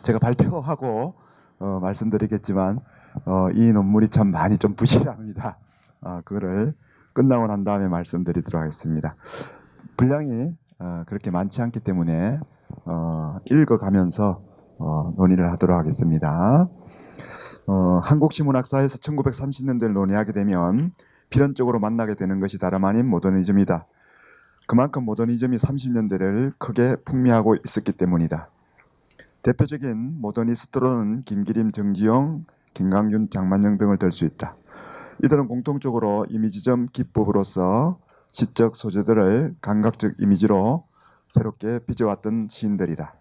제가 발표하고 말씀드리겠지만 이 논문이 참 많이 좀 부실합니다. 그거를 끝나고 난 다음에 말씀드리도록 하겠습니다. 분량이 그렇게 많지 않기 때문에 읽어가면서 논의를 하도록 하겠습니다. 한국시문학사에서 1930년대를 논의하게 되면 필연적으로 만나게 되는 것이 다름 아닌 모더니즘이다. 그만큼 모더니즘이 30년대를 크게 풍미하고 있었기 때문이다. 대표적인 모더니스트로는 김기림, 정지용, 김강균, 장만영 등을 들 수 있다. 이들은 공통적으로 이미지점 기법으로서 시적 소재들을 감각적 이미지로 새롭게 빚어왔던 시인들이다.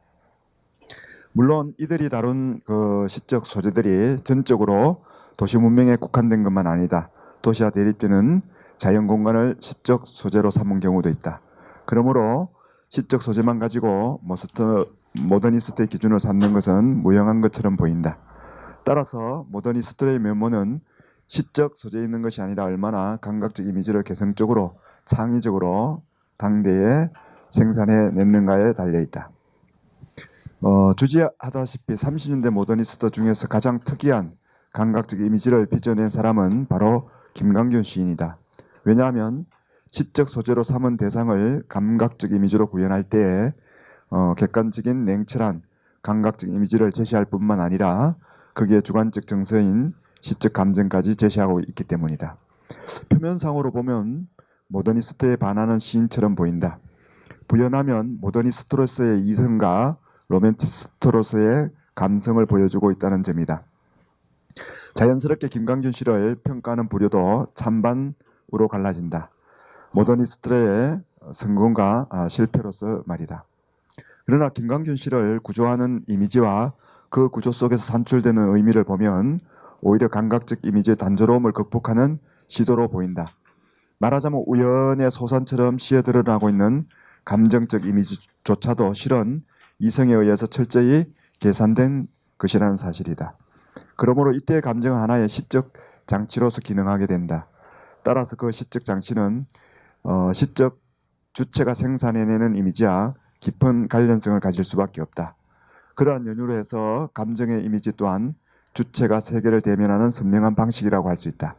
물론 이들이 다룬 그 시적 소재들이 전적으로 도시 문명에 국한된 것만 아니다. 도시와 대립되는 자연 공간을 시적 소재로 삼은 경우도 있다. 그러므로 시적 소재만 가지고 모더니스트의 기준을 삼는 것은 무용한 것처럼 보인다. 따라서 모더니스트의 면모는 시적 소재에 있는 것이 아니라 얼마나 감각적 이미지를 개성적으로 창의적으로 당대에 생산해냈는가에 달려있다. 주지하다시피 30년대 모더니스트 중에서 가장 특이한 감각적 이미지를 빚어낸 사람은 바로 김강균 시인이다. 왜냐하면 시적 소재로 삼은 대상을 감각적 이미지로 구현할 때에 객관적인 냉철한 감각적 이미지를 제시할 뿐만 아니라 거기에 주관적 정서인 시적 감정까지 제시하고 있기 때문이다. 표면상으로 보면 모더니스트에 반하는 시인처럼 보인다. 부연하면 모더니스트로서의 이성과 로맨티스트로서의 감성을 보여주고 있다는 점이다. 자연스럽게 김강균 씨를 평가하는 부류도 찬반으로 갈라진다. 모더니스트의 성공과 실패로서 말이다. 그러나 김강균 씨를 구조하는 이미지와 그 구조 속에서 산출되는 의미를 보면 오히려 감각적 이미지의 단조로움을 극복하는 시도로 보인다. 말하자면 우연의 소산처럼 시에 드러나고 있는 감정적 이미지조차도 실은 이성에 의해서 철저히 계산된 것이라는 사실이다. 그러므로 이때의 감정은 하나의 시적 장치로서 기능하게 된다. 따라서 그 시적 장치는 시적 주체가 생산해내는 이미지와 깊은 관련성을 가질 수밖에 없다. 그러한 연유로 해서 감정의 이미지 또한 주체가 세계를 대면하는 선명한 방식이라고 할 수 있다.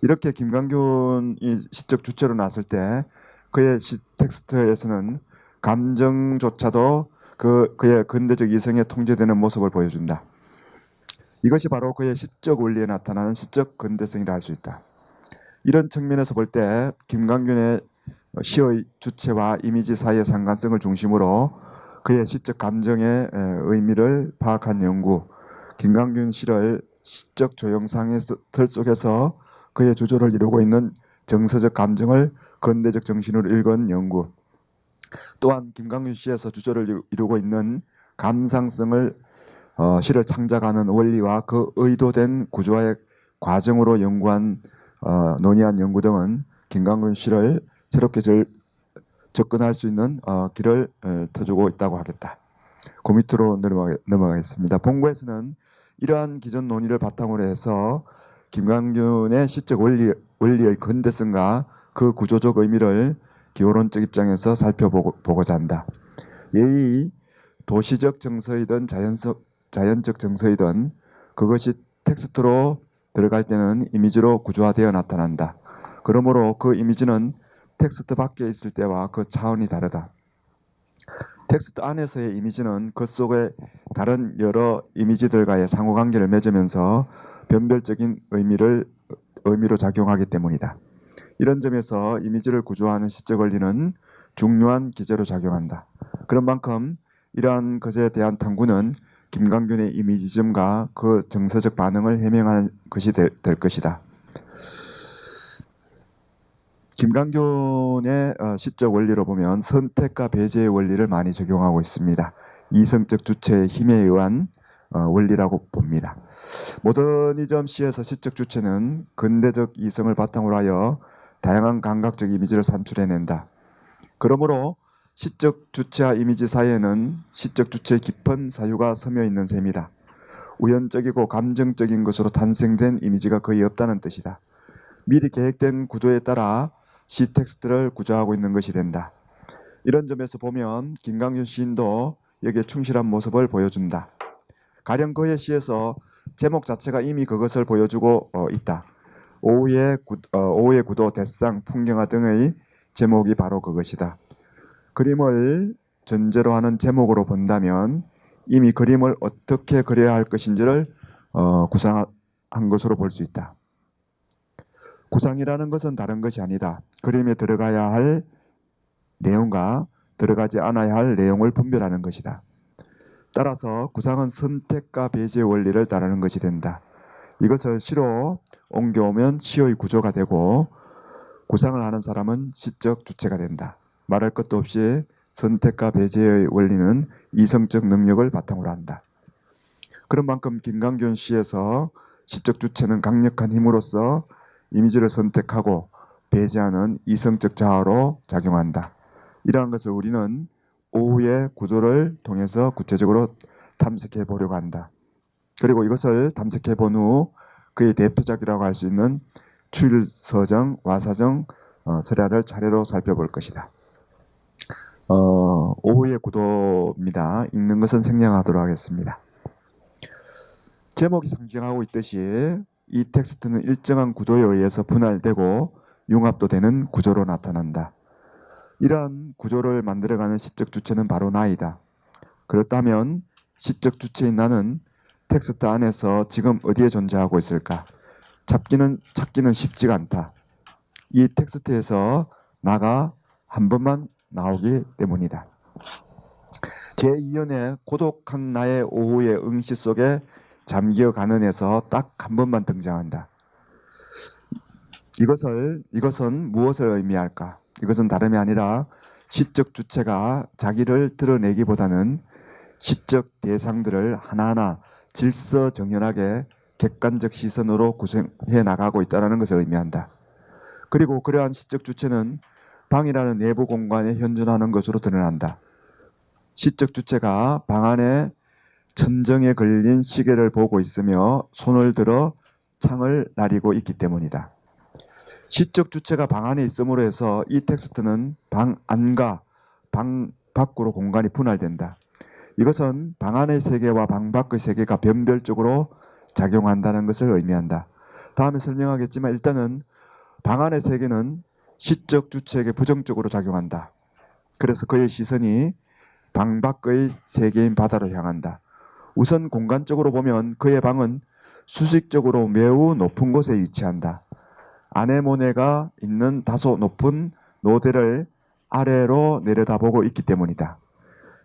이렇게 김강균이 시적 주체로 나섰을 때 그의 텍스트에서는 감정조차도 그의 근대적 이성에 통제되는 모습을 보여준다. 이것이 바로 그의 시적 원리에 나타나는 시적 근대성이라 할 수 있다. 이런 측면에서 볼 때 김강균의 시의 주체와 이미지 사이의 상관성을 중심으로 그의 시적 감정의 의미를 파악한 연구, 김강균 시를 시적 조형상의 틀 속에서 그의 주조를 이루고 있는 정서적 감정을 근대적 정신으로 읽은 연구, 또한 김강균 시에서 주조를 이루고 있는 감상성을 시를 창작하는 원리와 그 의도된 구조화의 과정으로 논의한 연구 등은 김강균 시를 새롭게 접근할 수 있는 길을 터주고 있다고 하겠다. 그 밑으로 넘어가겠습니다. 본고에서는 이러한 기존 논의를 바탕으로 해서 김강균의 시적 원리의 근대성과 그 구조적 의미를 기호론적 입장에서 살펴보고자 한다. 예의 도시적 정서이든 자연적 정서이든 그것이 텍스트로 들어갈 때는 이미지로 구조화되어 나타난다. 그러므로 그 이미지는 텍스트 밖에 있을 때와 그 차원이 다르다. 텍스트 안에서의 이미지는 그 속에 다른 여러 이미지들과의 상호관계를 맺으면서 변별적인 의미로 작용하기 때문이다. 이런 점에서 이미지를 구조하는 시적 원리는 중요한 기제로 작용한다. 그런 만큼 이러한 것에 대한 탐구는 김강균의 이미지즘과 그 정서적 반응을 해명하는 것이 될 것이다. 김강균의 시적 원리로 보면 선택과 배제의 원리를 많이 적용하고 있습니다. 이성적 주체의 힘에 의한 원리라고 봅니다. 모더니즘 시에서 시적 주체는 근대적 이성을 바탕으로 하여 다양한 감각적 이미지를 산출해낸다. 그러므로 시적 주체와 이미지 사이에는 시적 주체의 깊은 사유가 서며 있는 셈이다. 우연적이고 감정적인 것으로 탄생된 이미지가 거의 없다는 뜻이다. 미리 계획된 구도에 따라 시 텍스트를 구조하고 있는 것이 된다. 이런 점에서 보면 김강균 시인도 여기에 충실한 모습을 보여준다. 가령 그의 시에서 제목 자체가 이미 그것을 보여주고 있다. 오후의 구도, 대상, 풍경화 등의 제목이 바로 그것이다. 그림을 전제로 하는 제목으로 본다면 이미 그림을 어떻게 그려야 할 것인지를 구상한 것으로 볼 수 있다. 구상이라는 것은 다른 것이 아니다. 그림에 들어가야 할 내용과 들어가지 않아야 할 내용을 분별하는 것이다. 따라서 구상은 선택과 배제의 원리를 따르는 것이 된다. 이것을 시로 옮겨오면 시의 구조가 되고 구상을 하는 사람은 시적 주체가 된다. 말할 것도 없이 선택과 배제의 원리는 이성적 능력을 바탕으로 한다. 그런 만큼 김강균 시에서 시적 주체는 강력한 힘으로써 이미지를 선택하고 배제하는 이성적 자아로 작용한다. 이러한 것을 우리는 오후의 구도를 통해서 구체적으로 탐색해 보려고 한다. 그리고 이것을 탐색해 본 후 그의 대표작이라고 할 수 있는 추일서정, 와사정, 설야를 차례로 살펴볼 것이다. 오후의 구도입니다. 읽는 것은 생략하도록 하겠습니다. 제목이 상징하고 있듯이 이 텍스트는 일정한 구도에 의해서 분할되고 융합도 되는 구조로 나타난다. 이러한 구조를 만들어가는 시적 주체는 바로 나이다. 그렇다면 시적 주체인 나는 텍스트 안에서 지금 어디에 존재하고 있을까? 찾기는 쉽지가 않다. 이 텍스트에서 나가 한 번만 나오기 때문이다. 제2연의 고독한 나의 오후의 응시 속에 잠기어가는 에서 딱 한 번만 등장한다. 이것은 무엇을 의미할까? 이것은 다름이 아니라 시적 주체가 자기를 드러내기보다는 시적 대상들을 하나하나 질서정연하게 객관적 시선으로 구성해 나가고 있다는 것을 의미한다. 그리고 그러한 시적 주체는 방이라는 내부 공간에 현존하는 것으로 드러난다. 시적 주체가 방 안에 천정에 걸린 시계를 보고 있으며 손을 들어 창을 나리고 있기 때문이다. 시적 주체가 방 안에 있음으로 해서 이 텍스트는 방 안과 방 밖으로 공간이 분할된다. 이것은 방 안의 세계와 방 밖의 세계가 변별적으로 작용한다는 것을 의미한다. 다음에 설명하겠지만 일단은 방 안의 세계는 시적 주체에게 부정적으로 작용한다. 그래서 그의 시선이 방 밖의 세계인 바다로 향한다. 우선 공간적으로 보면 그의 방은 수직적으로 매우 높은 곳에 위치한다. 아네모네가 있는 다소 높은 노대를 아래로 내려다보고 있기 때문이다.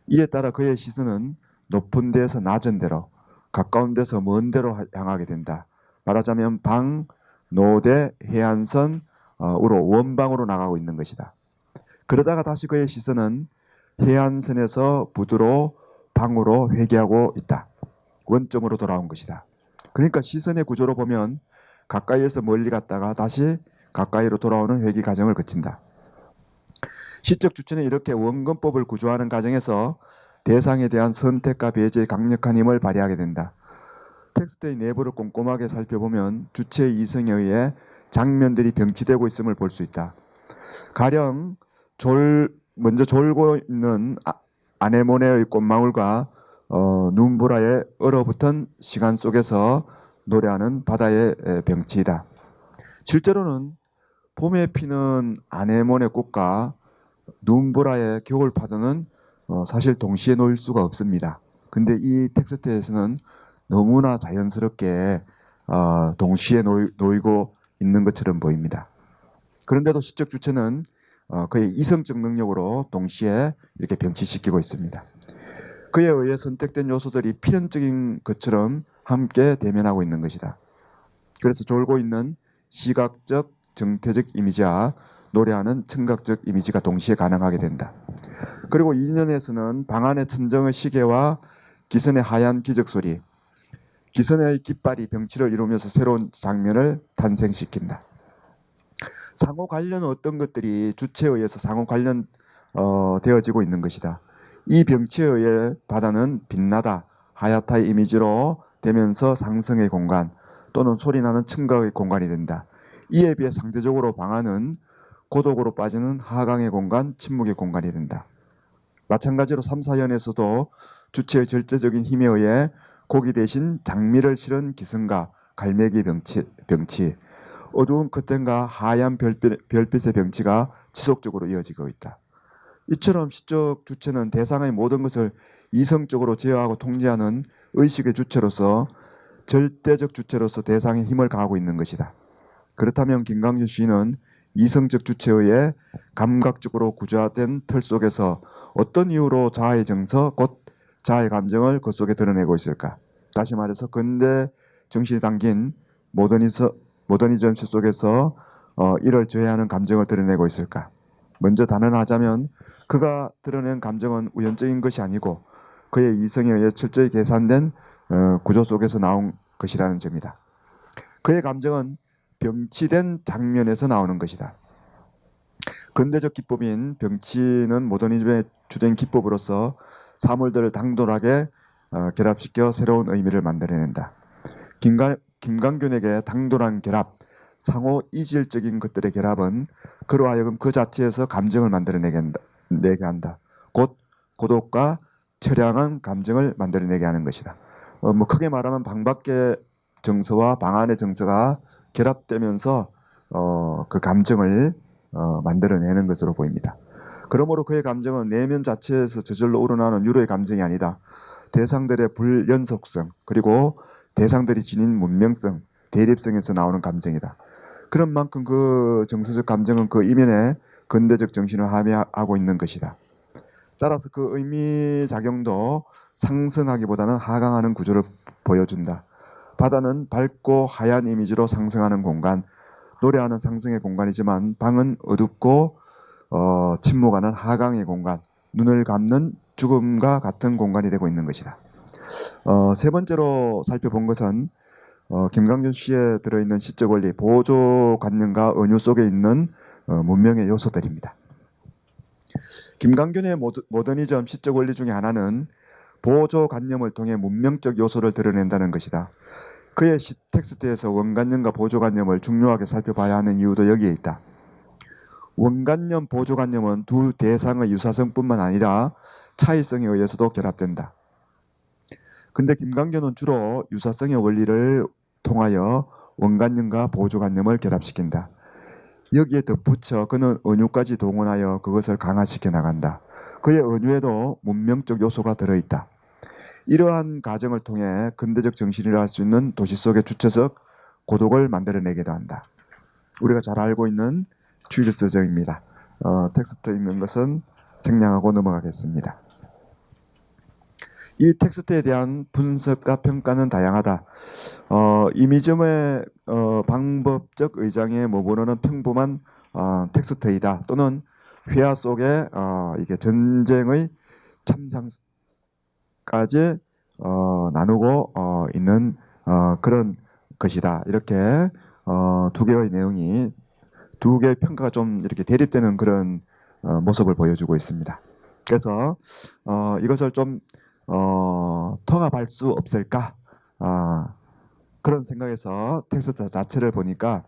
이에 따라 그의 시선은 높은 데에서 낮은 데로, 가까운 데서 먼 데로 향하게 된다. 말하자면 방, 노대, 해안선으로 원방으로 나가고 있는 것이다. 그러다가 다시 그의 시선은 해안선에서 부두로 방으로 회귀하고 있다. 원점으로 돌아온 것이다. 그러니까 시선의 구조로 보면 가까이에서 멀리 갔다가 다시 가까이로 돌아오는 회귀 과정을 거친다. 시적 주체는 이렇게 원근법을 구조하는 과정에서 대상에 대한 선택과 배제의 강력한 힘을 발휘하게 된다. 텍스트의 내부를 꼼꼼하게 살펴보면 주체의 이성에 의해 장면들이 병치되고 있음을 볼 수 있다. 가령 먼저 졸고 있는 아네모네의 꽃망울과 눈보라의 얼어붙은 시간 속에서 노래하는 바다의 병치이다. 실제로는 봄에 피는 아네모네 꽃과 눈보라의 겨울 파도는 사실 동시에 놓일 수가 없습니다. 근데 이 텍스트에서는 너무나 자연스럽게 동시에 놓이고 있는 것처럼 보입니다. 그런데도 시적 주체는 그의 이성적 능력으로 동시에 이렇게 병치시키고 있습니다. 그에 의해 선택된 요소들이 필연적인 것처럼 함께 대면하고 있는 것이다. 그래서 졸고 있는 시각적, 정태적 이미지와 노래하는 청각적 이미지가 동시에 가능하게 된다. 그리고 2년에서는 방 안의 천정의 시계와 기선의 하얀 기적소리, 기선의 깃발이 병치를 이루면서 새로운 장면을 탄생시킨다. 상호 관련은 어떤 것들이 주체에 의해서 상호 관련 되어지고 있는 것이다. 이 병치에 의해 바다는 빛나다, 하얗다의 이미지로 되면서 상승의 공간 또는 소리나는 청각의 공간이 된다. 이에 비해 상대적으로 방 안은 고독으로 빠지는 하강의 공간, 침묵의 공간이 된다. 마찬가지로 3, 4연에서도 주체의 절제적인 힘에 의해 고기 대신 장미를 실은 기승과 갈매기 병치, 어두운 커튼과 하얀 별빛의 병치가 지속적으로 이어지고 있다. 이처럼 시적 주체는 대상의 모든 것을 이성적으로 제어하고 통제하는 의식의 주체로서 절대적 주체로서 대상에 힘을 가하고 있는 것이다. 그렇다면 김강준 시인은 이성적 주체에 의해 감각적으로 구조화된 틀 속에서 어떤 이유로 자아의 정서, 곧 자아의 감정을 그 속에 드러내고 있을까? 다시 말해서 근대 정신이 담긴 모더니즘 시 속에서 이를 저해하는 감정을 드러내고 있을까? 먼저 단언하자면 그가 드러낸 감정은 우연적인 것이 아니고 그의 이성에 의해 철저히 계산된 구조 속에서 나온 것이라는 점이다. 그의 감정은 병치된 장면에서 나오는 것이다. 근대적 기법인 병치는 모더니즘의 주된 기법으로서 사물들을 당돌하게 결합시켜 새로운 의미를 만들어낸다. 김강균에게 당돌한 결합, 상호 이질적인 것들의 결합은 그로 하여금 그 자체에서 감정을 만들어내게 한다. 곧 고독과 처량한 감정을 만들어내게 하는 것이다. 뭐 크게 말하면 방 밖의 정서와 방 안의 정서가 결합되면서 그 감정을 만들어내는 것으로 보입니다. 그러므로 그의 감정은 내면 자체에서 저절로 우러나는 유로의 감정이 아니다. 대상들의 불연속성 그리고 대상들이 지닌 문명성, 대립성에서 나오는 감정이다. 그런 만큼 그 정서적 감정은 그 이면에 근대적 정신을 함유하고 있는 것이다. 따라서 그 의미작용도 상승하기보다는 하강하는 구조를 보여준다. 바다는 밝고 하얀 이미지로 상승하는 공간, 노래하는 상승의 공간이지만 방은 어둡고 침묵하는 하강의 공간, 눈을 감는 죽음과 같은 공간이 되고 있는 것이다. 세 번째로 살펴본 것은 김강준 시에 들어있는 시적 원리, 보조관념과 은유 속에 있는 문명의 요소들입니다. 김강균의 모더니즘 시적 원리 중에 하나는 보조관념을 통해 문명적 요소를 드러낸다는 것이다. 그의 시 텍스트에서 원관념과 보조관념을 중요하게 살펴봐야 하는 이유도 여기에 있다. 원관념, 보조관념은 두 대상의 유사성뿐만 아니라 차이성에 의해서도 결합된다. 근데 김강균은 주로 유사성의 원리를 통하여 원관념과 보조관념을 결합시킨다. 여기에 덧붙여 그는 은유까지 동원하여 그것을 강화시켜 나간다. 그의 은유에도 문명적 요소가 들어있다. 이러한 과정을 통해 근대적 정신이라 할 수 있는 도시 속의 주체적 고독을 만들어내기도 한다. 우리가 잘 알고 있는 츄일스적입니다. 텍스트에 있는 것은 생략하고 넘어가겠습니다. 이 텍스트에 대한 분석과 평가는 다양하다. 이미즘의 방법적 의장에 머무르는 평범한 텍스트이다. 또는 회화 속에 이게 전쟁의 참상까지 나누고 있는 그런 것이다. 이렇게 두 개의 내용이 두 개의 평가가 좀 이렇게 대립되는 그런 모습을 보여주고 있습니다. 그래서 이것을 좀 통합할 수 없을까? 그런 생각에서 텍스트 자체를 보니까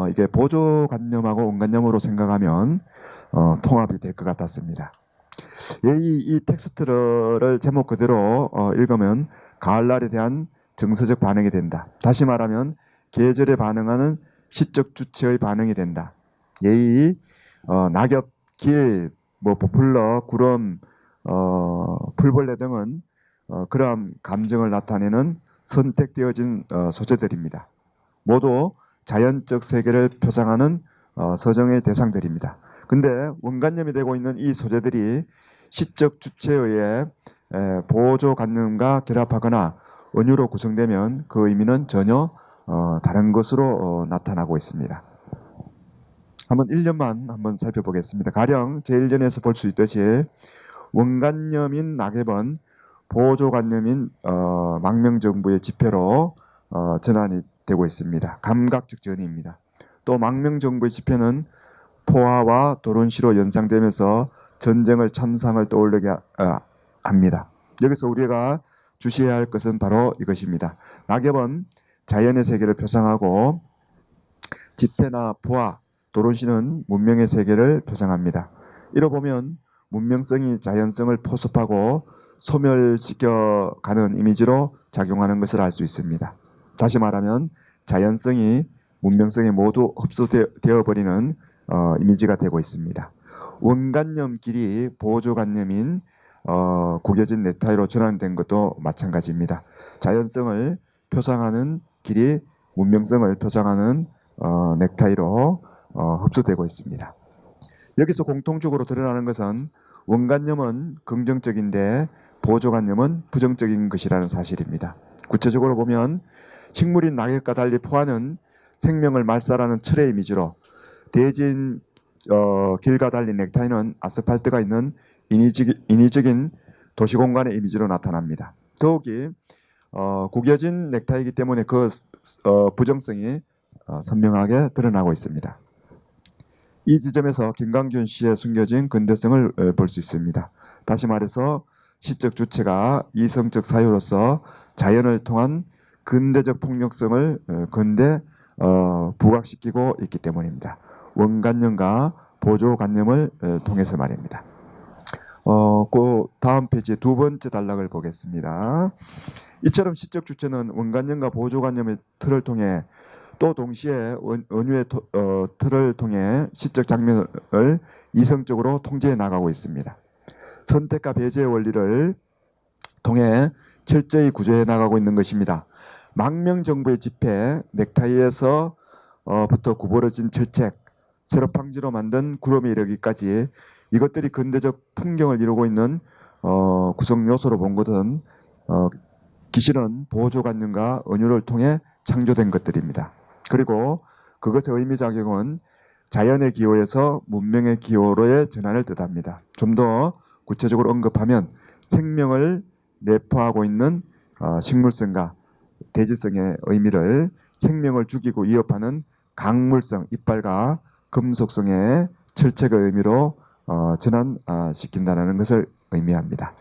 이게 보조관념하고 원관념으로 생각하면 통합이 될 것 같았습니다. 이 텍스트를 제목 그대로 읽으면 가을날에 대한 정서적 반응이 된다. 다시 말하면 계절에 반응하는 시적 주체의 반응이 된다. 예의, 낙엽, 길, 포플러, 구름, 풀벌레 등은 그러한 감정을 나타내는 선택되어진 소재들입니다. 모두 자연적 세계를 표상하는 서정의 대상들입니다. 근데 원관념이 되고 있는 이 소재들이 시적 주체에 의해 보조관념과 결합하거나 은유로 구성되면 그 의미는 전혀 다른 것으로 나타나고 있습니다. 한번 1년만 한번 살펴보겠습니다. 가령 제1년에서 볼 수 있듯이 원관념인 낙엽은 보조관념인 망명정부의 지표로 전환이 되고 있습니다. 감각적 전이입니다. 또 망명정부의 지표는 포화와 도론시로 연상되면서 전쟁을 참상을 떠올리게 합니다. 여기서 우리가 주시해야 할 것은 바로 이것입니다. 낙엽은 자연의 세계를 표상하고 지폐나 포화, 도론시는 문명의 세계를 표상합니다. 이로 보면 문명성이 자연성을 포섭하고 소멸시켜 가는 이미지로 작용하는 것을 알 수 있습니다. 다시 말하면 자연성이 문명성에 모두 흡수되어 버리는 이미지가 되고 있습니다. 원관념끼리 보조관념인 구겨진 넥타이로 전환된 것도 마찬가지입니다. 자연성을 표상하는 길이 문명성을 표상하는 넥타이로 흡수되고 있습니다. 여기서 공통적으로 드러나는 것은 원관념은 긍정적인데 보조관념은 부정적인 것이라는 사실입니다. 구체적으로 보면 식물인 낙엽과 달리 포화는 생명을 말살하는 철의 이미지로 대진 길과 달리 넥타이는 아스팔트가 있는 인위적인 도시공간의 이미지로 나타납니다. 더욱이 구겨진 넥타이이기 때문에 그 부정성이 선명하게 드러나고 있습니다. 이 지점에서 김강균 씨의 숨겨진 근대성을 볼 수 있습니다. 다시 말해서 시적 주체가 이성적 사유로서 자연을 통한 근대적 폭력성을 부각시키고 있기 때문입니다. 원관념과 보조관념을 통해서 말입니다. 그 다음 페이지 두 번째 단락을 보겠습니다. 이처럼 시적 주체는 원관념과 보조관념의 틀을 통해 또 동시에 원유의 틀을 통해 시적 장면을 이성적으로 통제해 나가고 있습니다. 선택과 배제의 원리를 통해 철저히 구조해 나가고 있는 것입니다. 망명정부의 집회, 넥타이에서 부터 구부러진 철책, 세로팡지로 만든 구름에 이르기까지 이것들이 근대적 풍경을 이루고 있는 구성 요소로 본 것은 기실은 보조관념과 은유를 통해 창조된 것들입니다. 그리고 그것의 의미작용은 자연의 기호에서 문명의 기호로의 전환을 뜻합니다. 좀 더 구체적으로 언급하면 생명을 내포하고 있는 식물성과 대지성의 의미를 생명을 죽이고 위협하는 강물성, 이빨과 금속성의 철책의 의미로 전환시킨다는 것을 의미합니다.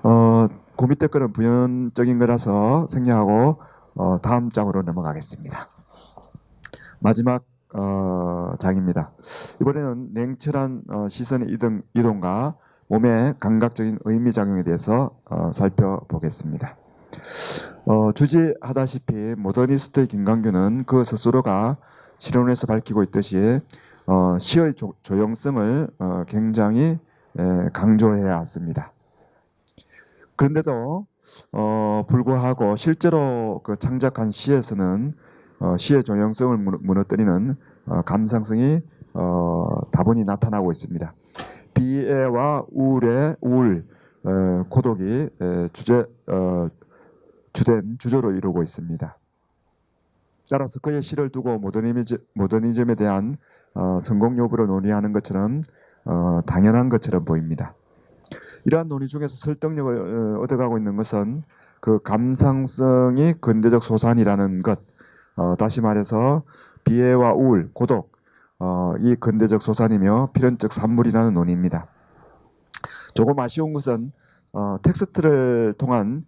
그 밑에 거는 부연적인 거라서 생략하고 다음 장으로 넘어가겠습니다. 마지막 장입니다. 이번에는 냉철한 시선의 이동과 몸의 감각적인 의미작용에 대해서 살펴보겠습니다. 주지하다시피 모더니스트의 김강균은 그 스스로가 실론에서 밝히고 있듯이 시의 조형성을 굉장히 강조해야 왔습니다. 그런데도 불구하고 실제로 그 창작한 시에서는 시의 조형성을 무너뜨리는 감상성이 다분히 나타나고 있습니다. 비애와 우울, 고독이 주된 주조로 이루고 있습니다. 따라서 그의 시를 두고 모더니즘에 대한 성공 여부를 논의하는 것처럼 당연한 것처럼 보입니다. 이러한 논의 중에서 설득력을 얻어가고 있는 것은 그 감상성이 근대적 소산이라는 것, 다시 말해서 비애와 우울, 고독, 이 근대적 소산이며 필연적 산물이라는 논의입니다. 조금 아쉬운 것은 텍스트를 통한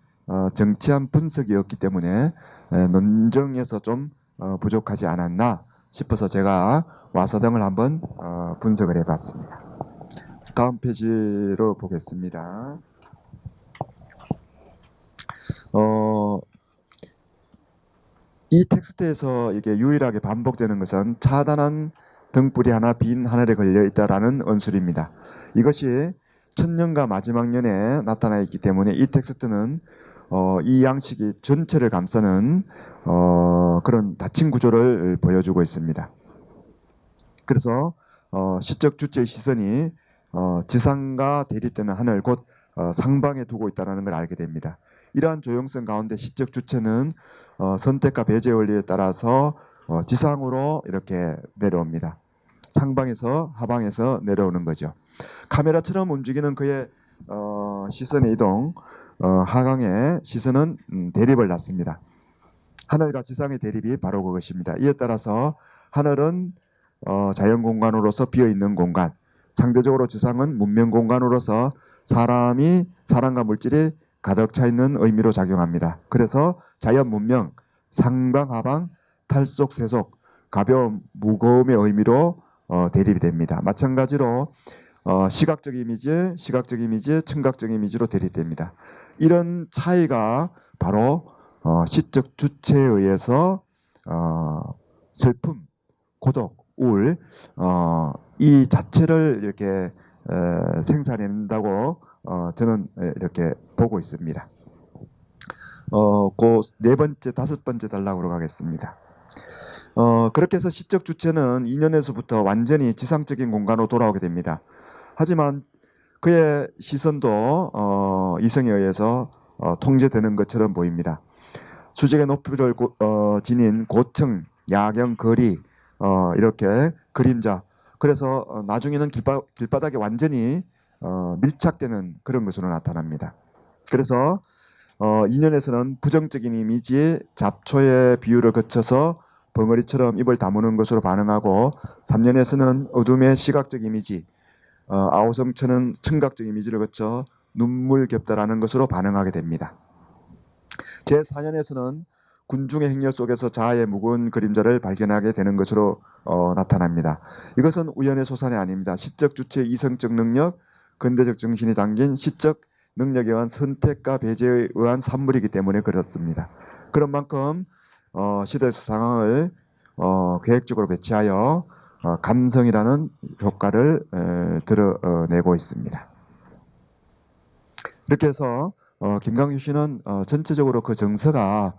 정치한 분석이 없기 때문에 논정에서 좀 부족하지 않았나 싶어서 제가 와서등을 한번 분석을 해봤습니다. 다음 페이지로 보겠습니다. 이 텍스트에서 이게 유일하게 반복되는 것은 차단한 등불이 하나 빈 하늘에 걸려 있다라는 언술입니다. 이것이 천년과 마지막 년에 나타나 있기 때문에 이 텍스트는 이 양식이 전체를 감싸는 그런 닫힌 구조를 보여주고 있습니다. 그래서 시적 주체의 시선이 지상과 대립되는 하늘 곧 상방에 두고 있다는 걸 알게 됩니다. 이러한 조형성 가운데 시적 주체는 선택과 배제 원리에 따라서 지상으로 이렇게 내려옵니다. 상방에서 하방에서 내려오는 거죠. 카메라처럼 움직이는 그의 시선의 이동, 하강의 시선은 대립을 낳습니다. 하늘과 지상의 대립이 바로 그것입니다. 이에 따라서 하늘은 자연 공간으로서 비어있는 공간, 상대적으로 지상은 문명 공간으로서 사람과 물질이 가득 차 있는 의미로 작용합니다. 그래서 자연 문명, 상방, 하방, 탈속, 세속, 가벼움, 무거움의 의미로 대립이 됩니다. 마찬가지로 시각적 이미지, 청각적 이미지로 대립됩니다. 이런 차이가 바로 시적 주체에 의해서 슬픔, 고독, 우울 이 자체를 이렇게 생산해낸다고 저는 이렇게 보고 있습니다. 그 네 번째, 다섯 번째 단락으로 가겠습니다. 그렇게 해서 시적 주체는 2년에서부터 완전히 지상적인 공간으로 돌아오게 됩니다. 하지만 그의 시선도 이성에 의해서 통제되는 것처럼 보입니다. 수직의 높이를 지닌 고층, 야경, 거리, 이렇게 그림자. 그래서 나중에는 길바닥에 완전히 밀착되는 그런 것으로 나타납니다. 그래서 2년에서는 부정적인 이미지, 잡초의 비율을 거쳐서 벙어리처럼 입을 다무는 것으로 반응하고 3년에서는 어둠의 시각적 이미지, 아우성처는 청각적 이미지를 거쳐 눈물 겹다라는 것으로 반응하게 됩니다. 제4년에서는 군중의 행렬 속에서 자아의 무거운 그림자를 발견하게 되는 것으로 나타납니다. 이것은 우연의 소산이 아닙니다. 시적 주체의 이성적 능력, 근대적 정신이 담긴 시적 능력에 의한 선택과 배제에 의한 산물이기 때문에 그렇습니다. 그런 만큼 시대에서 상황을 계획적으로 배치하여 감성이라는 효과를 드러내고 있습니다. 이렇게 해서 김강규 씨는 전체적으로 그 정서가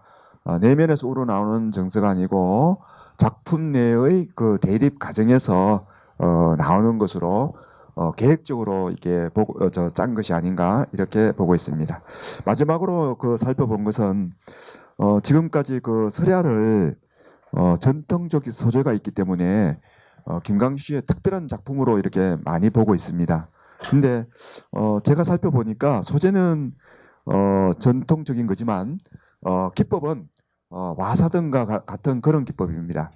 내면에서 우러나오는 정서가 아니고 작품 내의 그 대립 과정에서 나오는 것으로 계획적으로 이렇게 짠 것이 아닌가 이렇게 보고 있습니다. 마지막으로 그 살펴본 것은 지금까지 그 설야를 전통적 소재가 있기 때문에 김강규 씨의 특별한 작품으로 이렇게 많이 보고 있습니다. 근데 제가 살펴보니까 소재는 전통적인 거지만 기법은 와사등과 같은 그런 기법입니다.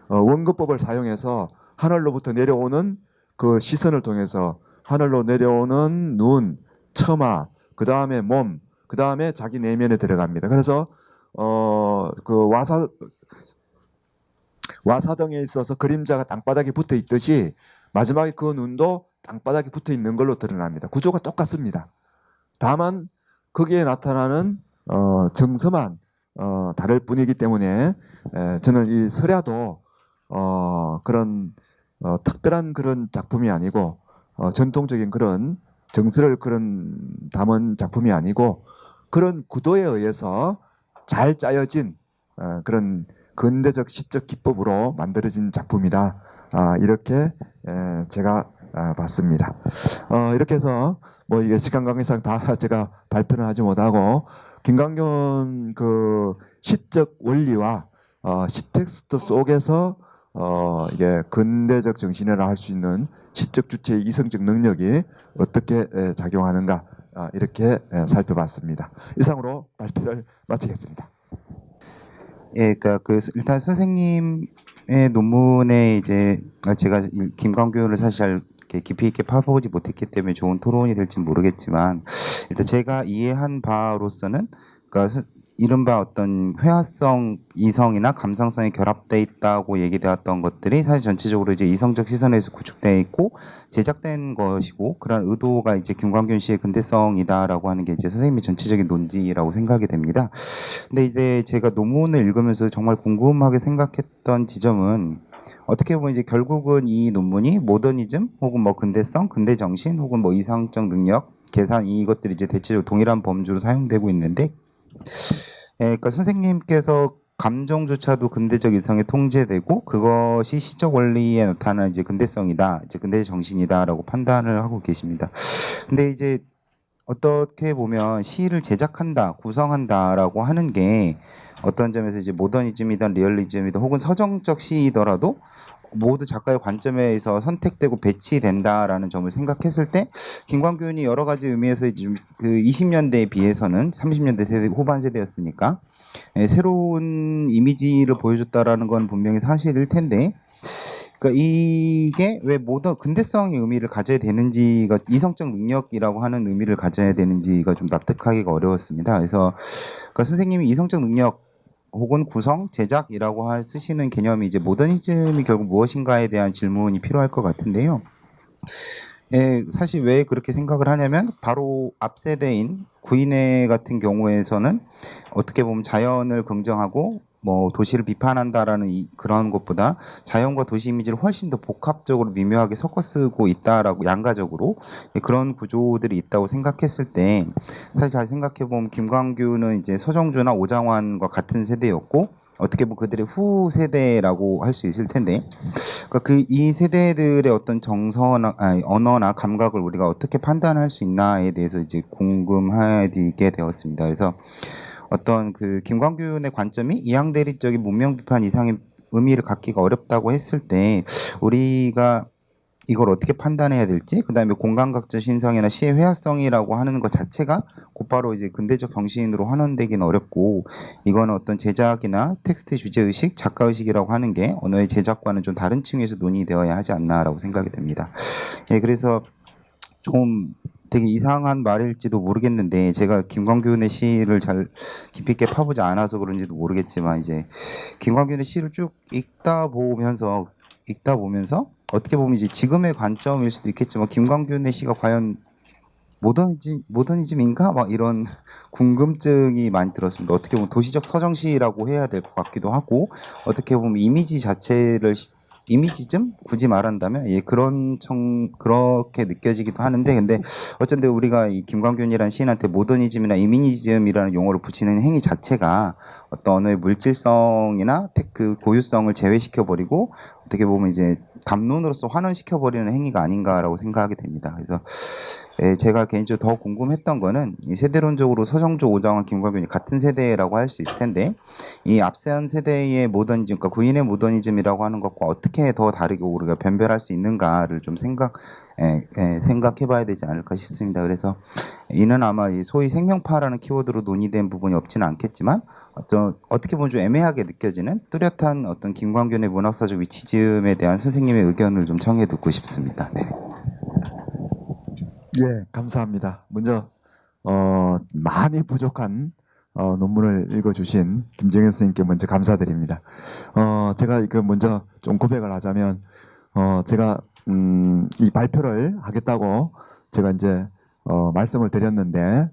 원근법을 사용해서 하늘로부터 내려오는 그 시선을 통해서 하늘로 내려오는 눈, 처마, 그 다음에 몸, 그 다음에 자기 내면에 들어갑니다. 그래서 그 와사등에 있어서 그림자가 땅바닥에 붙어 있듯이 마지막에 그 눈도 땅바닥에 붙어 있는 걸로 드러납니다. 구조가 똑같습니다. 다만 거기에 나타나는 정서만 다를 뿐이기 때문에 저는 이 설야도 그런 특별한 그런 작품이 아니고 전통적인 그런 정서를 그런 담은 작품이 아니고 그런 구도에 의해서 잘 짜여진 그런 근대적 시적 기법으로 만들어진 작품이다. 이렇게 제가 봤습니다. 이렇게 해서 뭐 이게 시간 관계상 다 제가 발표는 하지 못하고 김강균 그 시적 원리와 시텍스트 속에서 이게 근대적 정신이라 할 수 있는 시적 주체의 이성적 능력이 어떻게 작용하는가 이렇게 살펴봤습니다. 이상으로 발표를 마치겠습니다. 예, 그러니까 일단 선생님의 논문에 이제 제가 김광규를 사실 잘 이렇게 깊이 있게 파보지 못했기 때문에 좋은 토론이 될지 모르겠지만 일단 제가 이해한 바로서는 그러니까 이른바 어떤 회화성, 이성이나 감상성이 결합돼 있다고 얘기되었던 것들이 사실 전체적으로 이제 이성적 시선에서 구축되어 있고 제작된 것이고 그런 의도가 이제 김광균 씨의 근대성이다라고 하는 게 이제 선생님의 전체적인 논지라고 생각이 됩니다. 근데 이제 제가 논문을 읽으면서 정말 궁금하게 생각했던 지점은 어떻게 보면 이제 결국은 이 논문이 모더니즘 혹은 뭐 근대성, 근대 정신 혹은 뭐 이상적 능력, 계산 이것들이 이제 대체적으로 동일한 범주로 사용되고 있는데 그러니까 선생님께서 감정조차도 근대적 이성에 통제되고 그것이 시적 원리에 나타나는 이제 근대성이다, 이제 근대 정신이다라고 판단을 하고 계십니다. 근데 이제 어떻게 보면 시를 제작한다, 구성한다라고 하는 게 어떤 점에서 이제 모더니즘이든 리얼리즘이든 혹은 서정적 시이더라도 모두 작가의 관점에서 선택되고 배치된다라는 점을 생각했을 때 김광균이 여러 가지 의미에서 그 20년대에 비해서는 30년대 세대 후반 세대였으니까 새로운 이미지를 보여줬다라는 건 분명히 사실일 텐데 그러니까 이게 왜 모더 근대성의 의미를 가져야 되는지가 이성적 능력이라고 하는 의미를 가져야 되는지가 좀 납득하기가 어려웠습니다. 그래서 그러니까 선생님이 이성적 능력 혹은 구성, 제작이라고 쓰시는 개념이 이제 모더니즘이 결국 무엇인가에 대한 질문이 필요할 것 같은데요. 예, 사실 왜 그렇게 생각을 하냐면 바로 앞 세대인 구인회 같은 경우에서는 어떻게 보면 자연을 긍정하고 뭐 도시를 비판한다라는 그런 것보다 자연과 도시 이미지를 훨씬 더 복합적으로 미묘하게 섞어 쓰고 있다라고 양가적으로 그런 구조들이 있다고 생각했을 때 사실 잘 생각해 보면 김광규는 이제 서정주나 오장환과 같은 세대였고 어떻게 보면 그들의 후 세대라고 할 수 있을 텐데 그러니까 그 이 세대들의 어떤 정서나 언어나 감각을 우리가 어떻게 판단할 수 있나에 대해서 이제 궁금하게 되었습니다. 그래서 어떤 그 김광균의 관점이 이양대립적인 문명 비판 이상의 의미를 갖기가 어렵다고 했을 때 우리가 이걸 어떻게 판단해야 될지, 그다음에 공감각적 신성이나 시의 회화성이라고 하는 것 자체가 곧바로 이제 근대적 정신으로 환원되기는 어렵고, 이거는 어떤 제작이나 텍스트 주제 의식, 작가 의식이라고 하는 게 언어의 제작과는 좀 다른 층에서 논의되어야 하지 않나라고 생각이 됩니다. 예, 그래서 좀 되게 이상한 말일지도 모르겠는데 제가 김광균의 시를 잘 깊이 있게 파보지 않아서 그런지도 모르겠지만 이제 김광균의 시를 쭉 읽다 보면서 어떻게 보면 이제 지금의 관점일 수도 있겠지만 김광균의 시가 과연 모더니즘인가? 막 이런 궁금증이 많이 들었습니다. 어떻게 보면 도시적 서정시라고 해야 될 것 같기도 하고 어떻게 보면 이미지 자체를 이미지즘 굳이 말한다면 예 그렇게 느껴지기도 하는데 근데 어쩐데 우리가 이 김광균이라는 시인한테 모더니즘이나 이미니즘이라는 용어를 붙이는 행위 자체가 어떤 언어의 물질성이나 그 고유성을 제외시켜 버리고 어떻게 보면 이제 담론으로서 환원시켜 버리는 행위가 아닌가라고 생각하게 됩니다. 그래서 예, 제가 개인적으로 더 궁금했던 거는 이 세대론적으로 서정조, 오장환, 김광균이 같은 세대라고 할 수 있을 텐데 이 앞선 세대의 모더니즘, 그러니까 구인의 모더니즘이라고 하는 것과 어떻게 더 다르게 우리가 변별할 수 있는가를 좀 생각해봐야 되지 않을까 싶습니다. 그래서 이는 아마 이 소위 생명파라는 키워드로 논의된 부분이 없지는 않겠지만 어떻게 보면 좀 애매하게 느껴지는 뚜렷한 어떤 김광균의 문학사적 위치즘에 대한 선생님의 의견을 좀 청해 듣고 싶습니다. 네. 예, 감사합니다. 먼저 많이 부족한 논문을 읽어주신 김정현 선생님께 먼저 감사드립니다. 제가 그 먼저 좀 고백을 하자면 제가 이 발표를 하겠다고 제가 이제 말씀을 드렸는데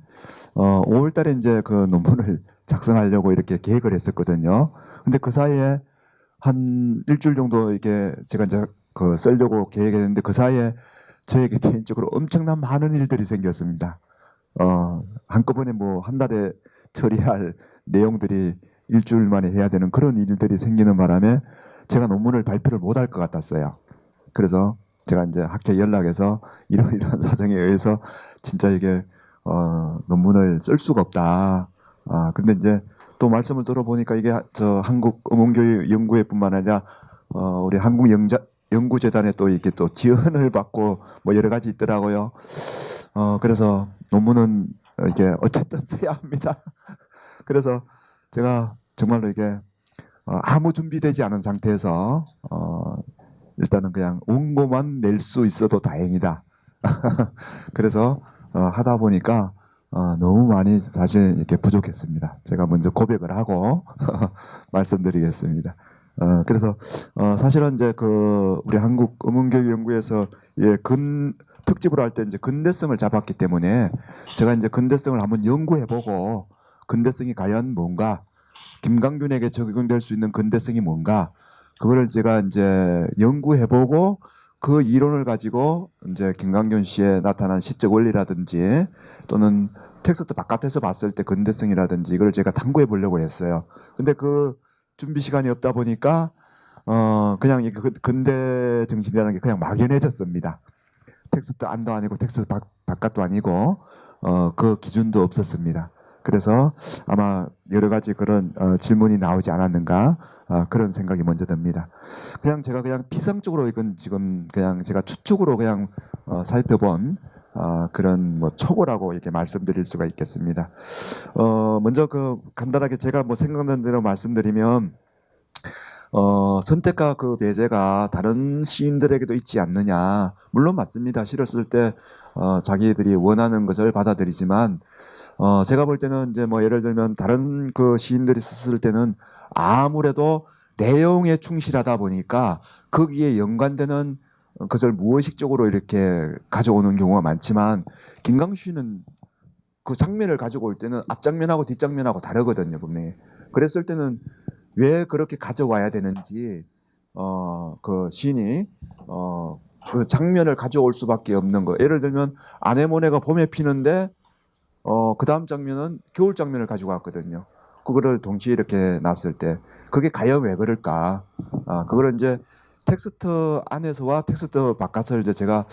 5월달에 이제 그 논문을 작성하려고 이렇게 계획을 했었거든요. 근데 그 사이에 한 일주일 정도 이렇게 제가 이제 그 쓰려고 계획했는데 그 사이에 저에게 개인적으로 엄청난 많은 일들이 생겼습니다. 한꺼번에 뭐 한 달에 처리할 내용들이 일주일 만에 해야 되는 그런 일들이 생기는 바람에 제가 논문을 발표를 못할 것 같았어요. 그래서 제가 이제 학회에 연락해서 이러이러한 사정에 의해서 진짜 이게 논문을 쓸 수가 없다. 근데 이제 또 말씀을 들어보니까 이게 저 한국어문교육연구회뿐만 아니라 우리 한국연구재단에 또 이렇게 또 지원을 받고 뭐 여러 가지 있더라고요. 그래서 논문은 이게 어쨌든 써야 합니다. 그래서 제가 정말로 이게 아무 준비되지 않은 상태에서 일단은 그냥 원고만 낼 수 있어도 다행이다. 그래서 하다 보니까 너무 많이 사실 이렇게 부족했습니다. 제가 먼저 고백을 하고 말씀드리겠습니다. 그래서 사실은 이제 그 우리 한국어문교육연구에서 예, 특집으로 할 때 이제 근대성을 잡았기 때문에 제가 이제 근대성을 한번 연구해보고 근대성이 과연 뭔가 김강균에게 적용될 수 있는 근대성이 뭔가 그거를 제가 이제 연구해보고 그 이론을 가지고 이제 김강균 씨에 나타난 시적 원리라든지 또는 텍스트 바깥에서 봤을 때 근대성이라든지 이걸 제가 탐구해 보려고 했어요. 근데 그 준비 시간이 없다 보니까 그냥 이 근대 정신이라는 게 그냥 막연해졌습니다. 텍스트 안도 아니고 텍스트 바깥도 아니고 그 기준도 없었습니다. 그래서 아마 여러 가지 그런 질문이 나오지 않았는가 그런 생각이 먼저 듭니다. 그냥 제가 그냥 피상적으로 이건 지금 그냥 제가 추측으로 그냥 살펴본 그런 뭐 초고라고 이렇게 말씀드릴 수가 있겠습니다. 먼저 그 간단하게 제가 뭐 생각난 대로 말씀드리면 선택과 그 배제가 다른 시인들에게도 있지 않느냐. 물론 맞습니다. 시를 쓸 때 자기들이 원하는 것을 받아들이지만 제가 볼 때는 이제 뭐 예를 들면 다른 그 시인들이 썼을 때는 아무래도 내용에 충실하다 보니까 거기에 연관되는 그것을 무의식적으로 이렇게 가져오는 경우가 많지만 김광신은 그 장면을 가지고 올 때는 앞장면하고 뒷장면하고 다르거든요, 분명히. 그랬을 때는 왜 그렇게 가져와야 되는지 그 시인이 그 장면을 가져올 수밖에 없는 거. 예를 들면 아네모네가 봄에 피는데 그 다음 장면은 겨울 장면을 가지고 왔거든요. 그거를 동시에 이렇게 놨을 때 그게 과연 왜 그럴까? 그거를 이제 텍스트 안에서와 텍스트 바깥을 이제 제가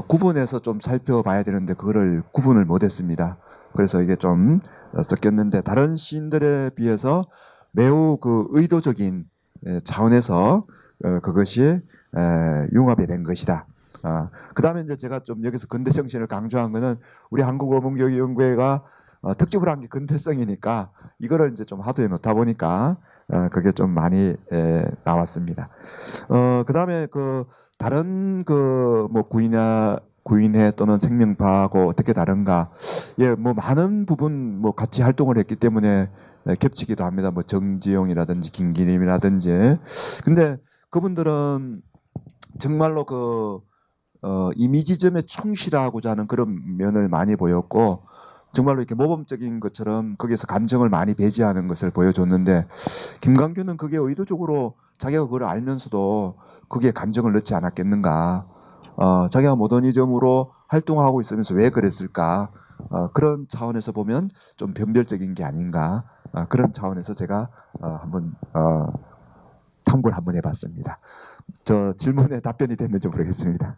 구분해서 좀 살펴봐야 되는데 그거를 구분을 못했습니다. 그래서 이게 좀 섞였는데 다른 시인들에 비해서 매우 그 의도적인 차원에서 그것이 융합이 된 것이다. 그 다음에 이제 제가 좀 여기서 근대정신을 강조한 거는 우리 한국어문교연구회가 특집을 한 게 근대성이니까 이거를 이제 좀 하도해 놓다 보니까 그게 좀 많이 나왔습니다. 그 다음에 그 다른 그 뭐 구인회 또는 생명파하고 어떻게 다른가? 예, 뭐 많은 부분 뭐 같이 활동을 했기 때문에 겹치기도 합니다. 뭐 정지용이라든지 김기림이라든지. 근데 그분들은 정말로 그 이미지점에 충실하고자 하는 그런 면을 많이 보였고 정말로 이렇게 모범적인 것처럼 거기에서 감정을 많이 배제하는 것을 보여줬는데 김광규는 그게 의도적으로 자기가 그걸 알면서도 거기에 감정을 넣지 않았겠는가. 자기가 모더니즘으로 활동하고 있으면서 왜 그랬을까. 그런 차원에서 보면 좀 변별적인 게 아닌가. 그런 차원에서 제가 한번 탐구를 한번 해봤습니다. 저 질문에 답변이 됐는지 모르겠습니다.